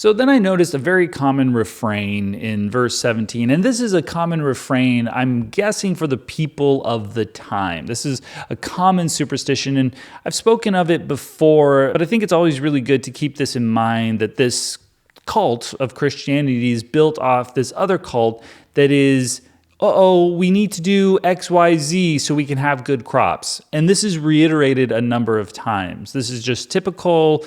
So then I noticed a very common refrain in verse 17, and this is a common refrain, I'm guessing, for the people of the time. This is a common superstition, and I've spoken of it before, but I think it's always really good to keep this in mind, that this cult of Christianity is built off this other cult that is, we need to do X, Y, Z so we can have good crops. And this is reiterated a number of times. This is just typical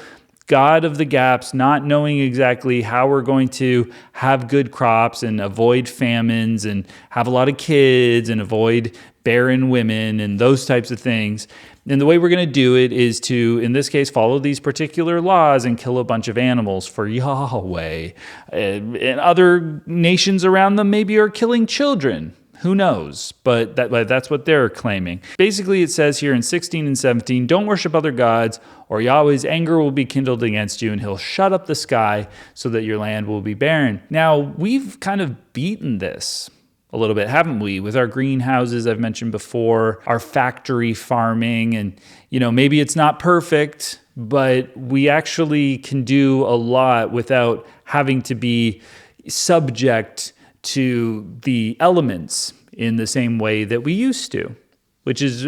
God of the gaps, not knowing exactly how we're going to have good crops and avoid famines and have a lot of kids and avoid barren women and those types of things. And the way we're going to do it is to, in this case, follow these particular laws and kill a bunch of animals for Yahweh. And other nations around them maybe are killing children. Who knows? But that's what they're claiming. Basically, it says here in 16 and 17, don't worship other gods, or Yahweh's anger will be kindled against you, and he'll shut up the sky so that your land will be barren. Now, we've kind of beaten this a little bit, haven't we? With our greenhouses, I've mentioned before, our factory farming, and maybe it's not perfect, but we actually can do a lot without having to be subject to the elements in the same way that we used to, which is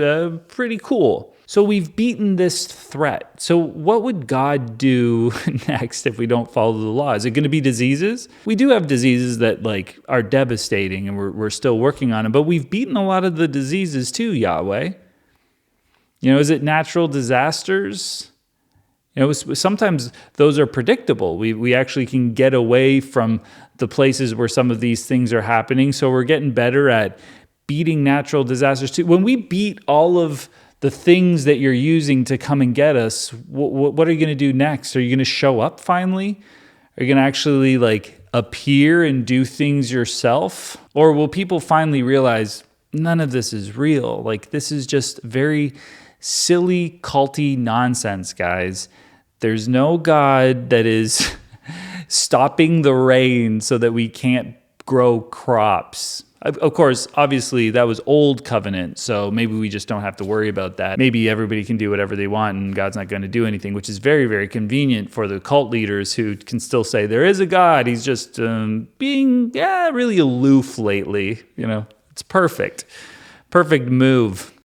pretty cool. So we've beaten this threat. So what would God do next if we don't follow the law? Is it going to be diseases? We do have diseases that are devastating, and we're still working on them, but we've beaten a lot of the diseases too, Yahweh. Is it natural disasters? Sometimes those are predictable. We actually can get away from the places where some of these things are happening. So we're getting better at beating natural disasters too. When we beat all of the things that you're using to come and get us, what are you going to do next? Are you going to show up finally? Are you going to actually appear and do things yourself? Or will people finally realize none of this is real? This is just very silly, culty nonsense, guys. There's no God that is stopping the rain so that we can't grow crops. Of course, obviously, that was old covenant, so maybe we just don't have to worry about that. Maybe everybody can do whatever they want and God's not going to do anything, which is very, very convenient for the cult leaders who can still say there is a God. He's just being, really aloof lately. It's perfect. Perfect move.